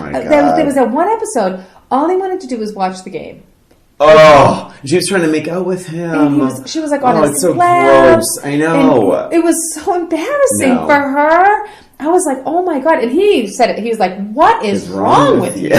my God. There was that one episode, all he wanted to do was watch the game. Oh, she was trying to make out with him. She was like on his it's so lap. gross. I know. And it was so embarrassing for her. I was like, oh my God. And he said it. He was like, what is wrong with you?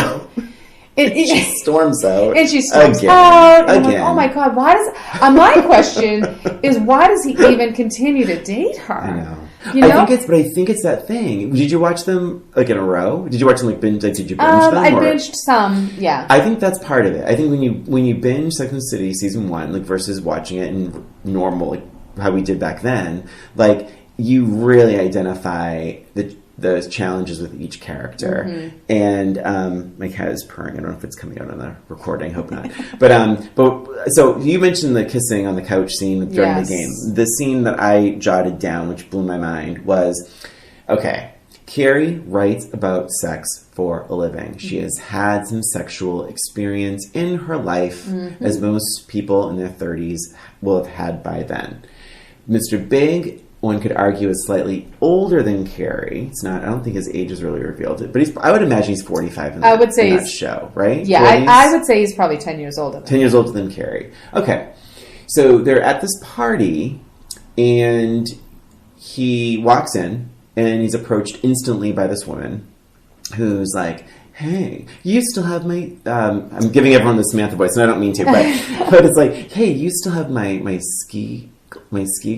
She storms out. And she storms out. And I'm like, oh my God, why does... my question is, why does he even continue to date her? I know. You know? I think it's that thing. Did you watch them like in a row? Did you watch them like binge? Like, did you binge them? I binged some, yeah. I think that's part of it. I think when you binge Sex and the City season 1, like versus watching it in normal, like how we did back then, like you really identify the challenges with each character. Mm-hmm. And my cat is purring. I don't know if it's coming out on the recording. Hope not. But so you mentioned the kissing on the couch scene during the game. The scene that I jotted down, which blew my mind, was, okay, Carrie writes about sex for a living. She has had some sexual experience in her life, as most people in their 30s will have had by then. Mr. Big, one could argue, is slightly older than Carrie. It's not. I don't think his age is really revealed. But I would imagine he's 45 in that show, right? Yeah, I would say he's probably 10 years older. 10 years older than Carrie. Okay, so they're at this party, and he walks in, and he's approached instantly by this woman, who's like, "Hey, you still have my..." I'm giving everyone the Samantha voice, and I don't mean to, but it's like, "Hey, you still have my ski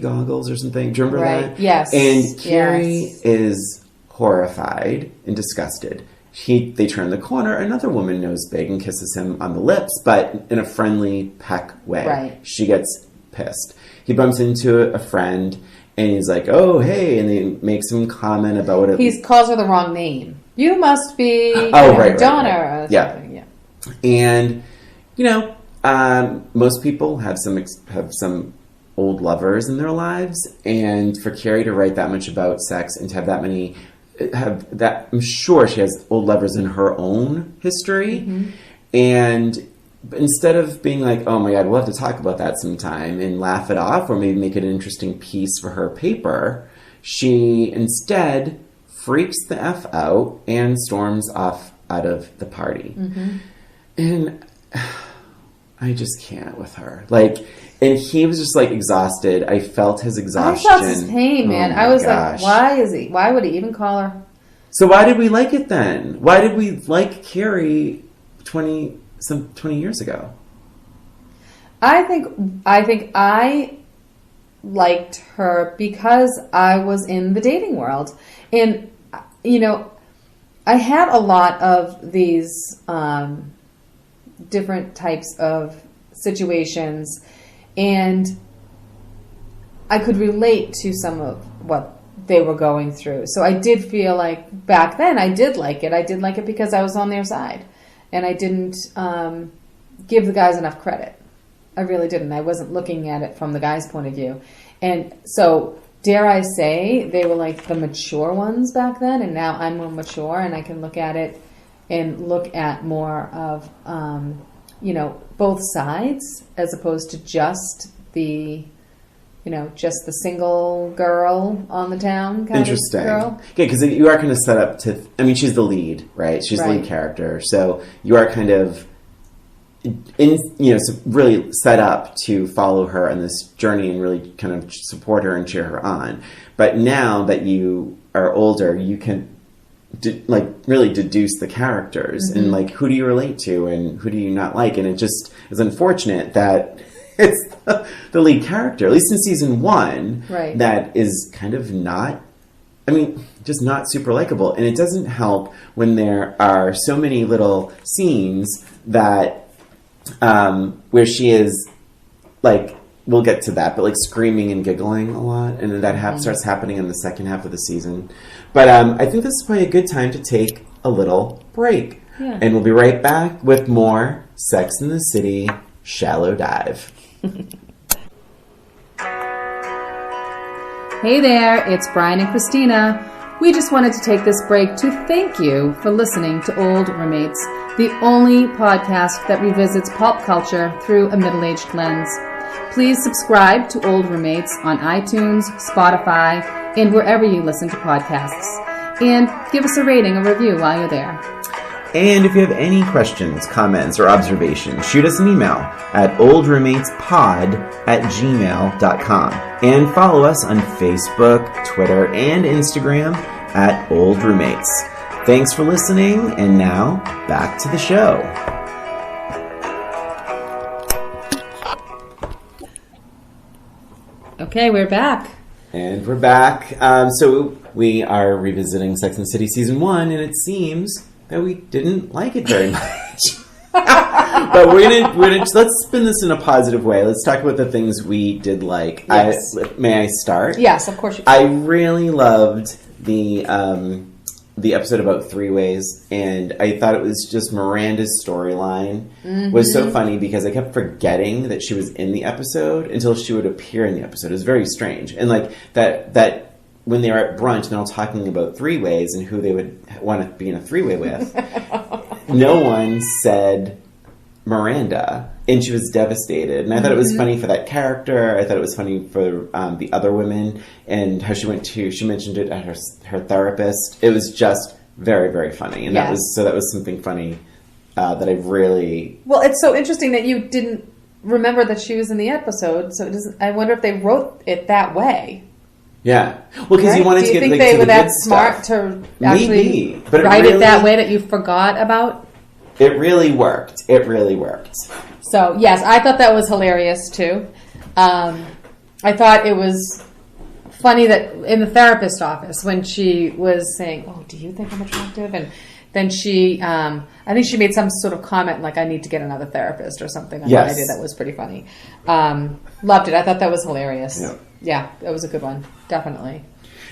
goggles or something." Do you remember that? Yes. And Carrie is horrified and disgusted. They turn the corner. Another woman nose big and kisses him on the lips, but in a friendly peck way. Right. She gets pissed. He bumps into a friend, and he's like, "Oh, hey," and he makes some comment about it. He calls her the wrong name. You must be Donna. Or something. Yeah. And most people have some old lovers in their lives, and for Carrie to write that much about sex and to have that, I'm sure she has old lovers in her own history. Mm-hmm. And instead of being like, "Oh my God, we'll have to talk about that sometime," and laugh it off or maybe make it an interesting piece for her paper, she instead freaks the F out and storms off out of the party. Mm-hmm. And I just can't with her. And he was just exhausted. I felt his exhaustion. I felt his pain, man. I was like, why would he even call her? So why did we like it then? Why did we like Carrie 20 years ago? I think I liked her because I was in the dating world. And, I had a lot of these different types of situations, and I could relate to some of what they were going through. So I did feel like back then I did like it. I did like it because I was on their side, and I didn't give the guys enough credit. I really didn't. I wasn't looking at it from the guy's point of view. And so, dare I say, they were like the mature ones back then, and now I'm more mature, and I can look at it and look at more of, both sides, as opposed to just the single girl on the town kind of girl. Yeah, because you are kind of set up to, she's the lead, right? She's the lead character. So you are kind of really set up to follow her on this journey and really kind of support her and cheer her on. But now that you are older, you can really deduce the characters, mm-hmm. and who do you relate to and who do you not like. And it just is unfortunate that it's the lead character, at least in season 1, that is kind of not, just not super likable. And it doesn't help when there are so many little scenes that where she is we'll get to that, but screaming and giggling a lot, and that starts happening in the second half of the season. But I think this is probably a good time to take a little break, and we'll be right back with more Sex and the City Shallow Dive. Hey there, it's Brian and Christina. We just wanted to take this break to thank you for listening to Old Roommates, the only podcast that revisits pop culture through a middle-aged lens. Please subscribe to Old Roommates on iTunes, Spotify, and wherever you listen to podcasts. And give us a rating or review while you're there. And if you have any questions, comments, or observations, shoot us an email at oldroommatespod@gmail.com. And follow us on Facebook, Twitter, and Instagram at Old Roommates. Thanks for listening, and now, back to the show. Okay, we're back. And we're back. So we are revisiting Sex and the City Season 1, and it seems that we didn't like it very much. But we're gonna let's spin this in a positive way. Let's talk about the things we did like. Yes. May I start? Yes, of course you can. I really loved the episode about three-ways, and I thought it was just Miranda's storyline was so funny because I kept forgetting that she was in the episode until she would appear in the episode. It was very strange. And like that when they were at brunch and they're all talking about three-ways and who they would want to be in a three-way with, no one said Miranda, and she was devastated. And I thought it was funny for that character. I thought it was funny for the other women and how she mentioned it at her therapist. It was just very, very funny. And that was something funny that I really... Well, it's so interesting that you didn't remember that she was in the episode. So I wonder if they wrote it that way. Yeah. Well, because you wanted to get Do you think to they were the that good smart stuff. to actually write it that way that you forgot about? It really worked. It really worked. So, yes, I thought that was hilarious, too. I thought it was funny that in the therapist office when she was saying, oh, do you think I'm attractive? And then she, I think she made some sort of comment like, I need to get another therapist or something. Yes. I did. That was pretty funny. Loved it. I thought that was hilarious. Yeah. Yeah, that was a good one. Definitely.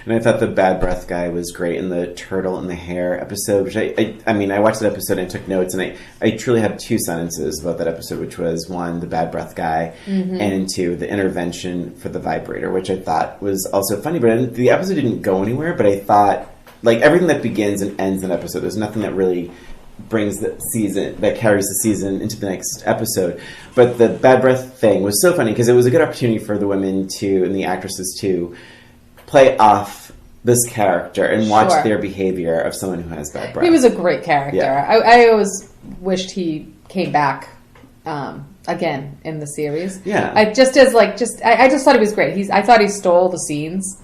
And I thought the bad breath guy was great in the turtle and the hair episode, which I mean, I watched that episode and I took notes, and I truly had two sentences about that episode, which was, one, the bad breath guy, and two, the intervention for the vibrator, which I thought was also funny. But the episode didn't go anywhere, but I thought, like, everything that begins and ends an episode, there's nothing that really brings the season, that carries the season into the next episode. But the bad breath thing was so funny because it was a good opportunity for the women to, and the actresses to, play off this character and watch their behavior of someone who has bad breath. He was a great character. Yeah. I always wished he came back again in the series. Yeah. I just thought he was great. I thought he stole the scenes.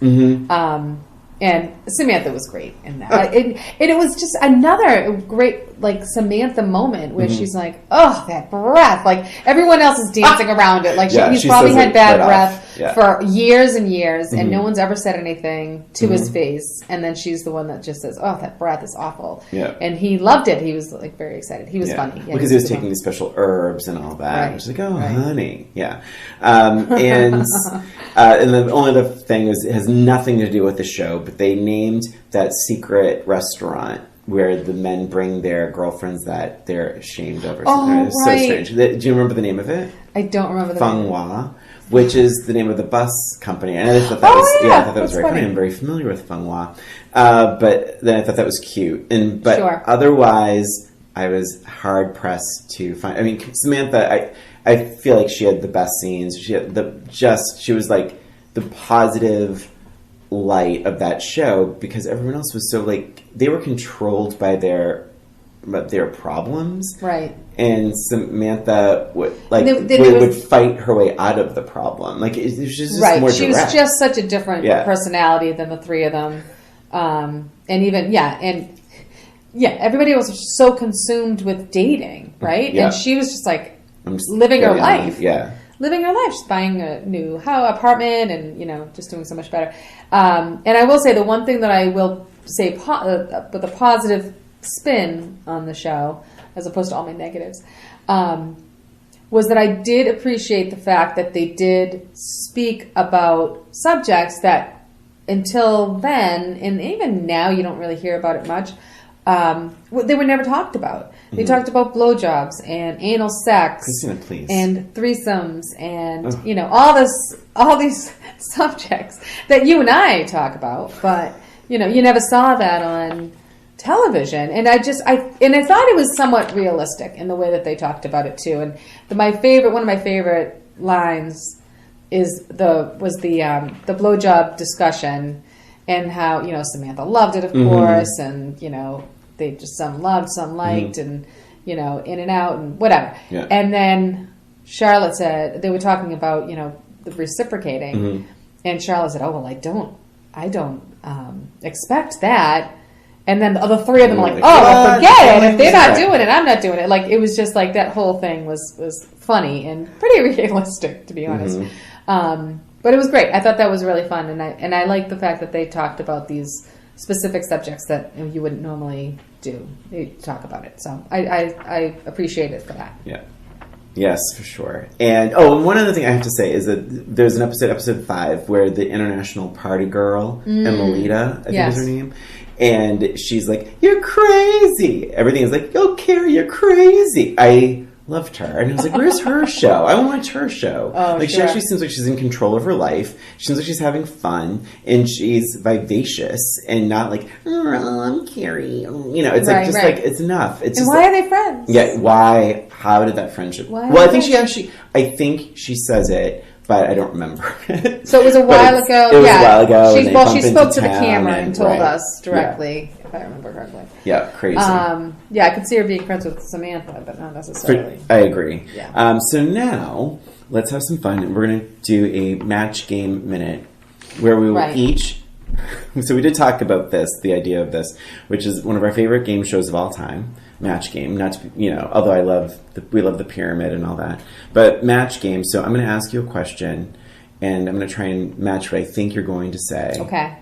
And Samantha was great in that. And it was just another great, like, Samantha moment where she's like, oh, that breath. Like, everyone else is dancing around it. Like, he's probably had bad breath for years and years, and no one's ever said anything to his face. And then she's the one that just says, oh, that breath is awful. Yeah. And he loved it. He was, like, very excited. He was funny. Yeah, because he was taking these special herbs and all that. Right. She's like, oh, honey. Yeah. And the only other thing is, it has nothing to do with the show, but they named that secret restaurant where the men bring their girlfriends that they're ashamed of or something. Oh, It's right. so strange. Do you remember the name of it? I don't remember the Feng name. Hua, which is the name of the bus company. And I thought that was I thought that was very funny. I'm very familiar with Feng Hua. But then I thought that was cute. But otherwise, I was hard pressed to find. I mean, Samantha, I feel like she had the best scenes. She had she was like the positive light of that show because everyone else was so, like, they were controlled by their problems, Right. and Samantha would fight her way out of the problem. Like, it was just more direct. She was just such a different personality than the three of them, and everybody was so consumed with dating, right? Yeah. And she was just like living her life. Living her life. She's buying a new apartment and, just doing so much better. And I will say the one thing that I will say with a positive spin on the show, as opposed to all my negatives, was that I did appreciate the fact that they did speak about subjects that until then, and even now you don't really hear about it much, they were never talked about. They talked about blowjobs and anal sex, Christina, please. and threesomes, and all these subjects that you and I talk about, but you never saw that on television. And I thought it was somewhat realistic in the way that they talked about it too. And one of my favorite lines was the blowjob discussion, and how Samantha loved it, of course, and they just some loved, some liked, and in and out and whatever. Yeah. And then Charlotte said they were talking about the reciprocating, and Charlotte said, "Oh well, I don't expect that." And then the other three of them are like, "Oh, well, forget it. If they're not doing it, I'm not doing it." Like it was just like that whole thing was funny and pretty realistic, to be honest. But it was great. I thought that was really fun, and I like the fact that they talked about these specific subjects that you wouldn't normally do. They talk about it, so I appreciate it for that. Yeah. Yes, for sure. And one other thing I have to say is that there's an episode 5, where the international party girl, Emelita, I think is her name, and she's like, "You're crazy." Everything is like, "Yo, Carrie, you're crazy." I loved her, and I was like, "Where's her show? I want to watch her show." Oh, she actually seems like she's in control of her life. She seems like she's having fun, and she's vivacious, and not like, "Oh, I'm Carrie." It's like it's enough. It's and just why are they friends? Yeah, why? How did that friendship? Well, I think I think she says it, but I don't remember. So it was a while ago. It was a while ago. She spoke to the camera and told us directly, if I remember correctly. Yeah, crazy. I could see her being friends with Samantha, but not necessarily. I agree. Yeah. So now let's have some fun. We're going to do a match game minute where we will each. So we did talk about this, the idea of this, which is one of our favorite game shows of all time. Match game, not to, although we love the pyramid and all that, but match game. So I'm going to ask you a question, and I'm going to try and match what I think you're going to say. Okay.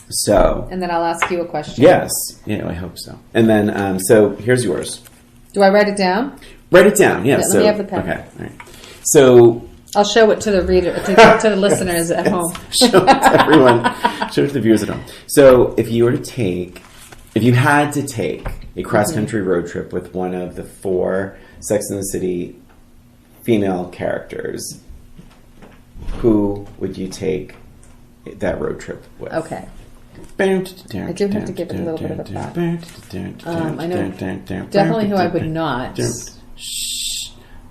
So. And then I'll ask you a question. Yes. Yeah, I hope so. And then, so here's yours. Do I write it down? Write it down. Yeah. Let me have the pen. Okay. All right. So. I'll show it to the reader, to the listeners at home. Show it to everyone. Show it to the viewers at home. So if you had to take a cross-country road trip with one of the 4 Sex and the City female characters, who would you take that road trip with? Okay. I do have to give it a little bit of a thought. I know definitely who I would not. This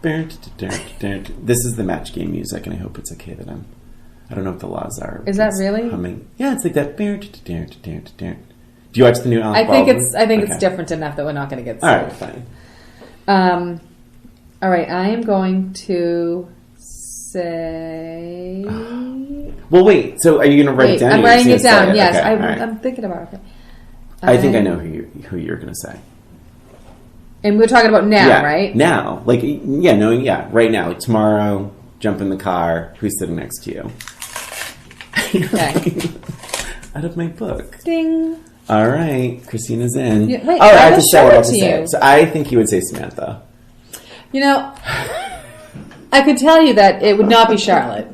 is the match game music, and I hope it's okay that I don't know what the laws are. Is that really? Humming. Yeah, it's like that. Do you watch the new Alec Baldwin? I think it's different enough that we're not going to get sued. All right, fine. All right, I am going to say. Well, wait. So, are you going to write it down? I'm writing it down. Yes, okay, I'm thinking about it. I think I know who you're going to say. And we're talking about now, right? Now, right now, tomorrow. Jump in the car. Who's sitting next to you? Okay. Out of my book. Ding. All right, Christina's in. Yeah, wait, I have to show it to say. you. So I think you would say Samantha. I could tell you that it would not be Charlotte.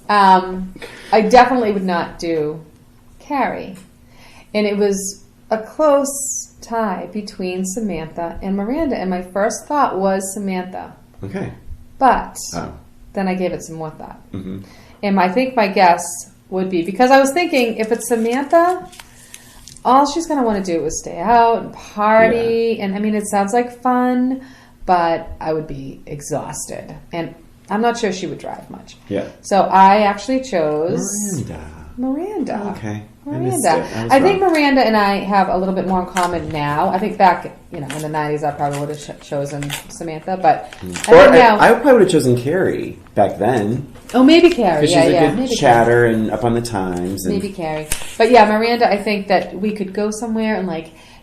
I definitely would not do Carrie. And it was a close tie between Samantha and Miranda. And my first thought was Samantha. Okay. But then I gave it some more thought. Mm-hmm. And I think my guess would be, because I was thinking, if it's Samantha, all she's going to want to do is stay out and party. Yeah. And I mean, it sounds like fun, but I would be exhausted. And I'm not sure she would drive much. Yeah. So I actually chose Miranda. Okay. Miranda. I think Miranda and I have a little bit more in common now. I think back, in the 90s, I probably would have chosen Samantha, but I probably would have chosen Carrie back then. Oh, maybe Carrie. Because she's a good chatter and up on the times. And maybe Carrie. But yeah, Miranda, I think that we could go somewhere and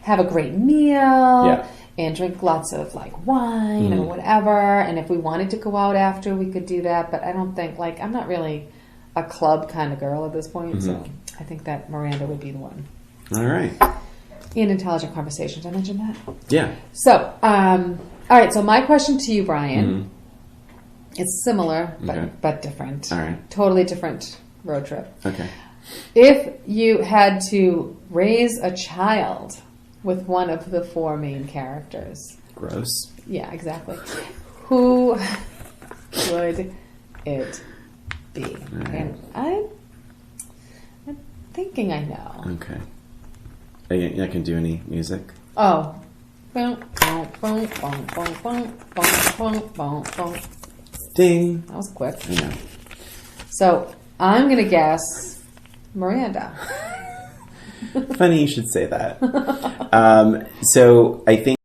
have a great meal and drink lots of wine or whatever. And if we wanted to go out after, we could do that. But I don't think I'm not really a club kind of girl at this point, so I think that Miranda would be the one. All right. And intelligent conversations, I mentioned that. Yeah. So, all right, so my question to you, Brian, it's similar, but different. All right. Totally different road trip. Okay. If you had to raise a child with one of the 4 main characters. Gross. Yeah, exactly. Who would it be? Right. And I'm thinking I know. Okay. I can do any music? Oh. Ding. That was quick. I know. So I'm going to guess Miranda. Funny you should say that. So I think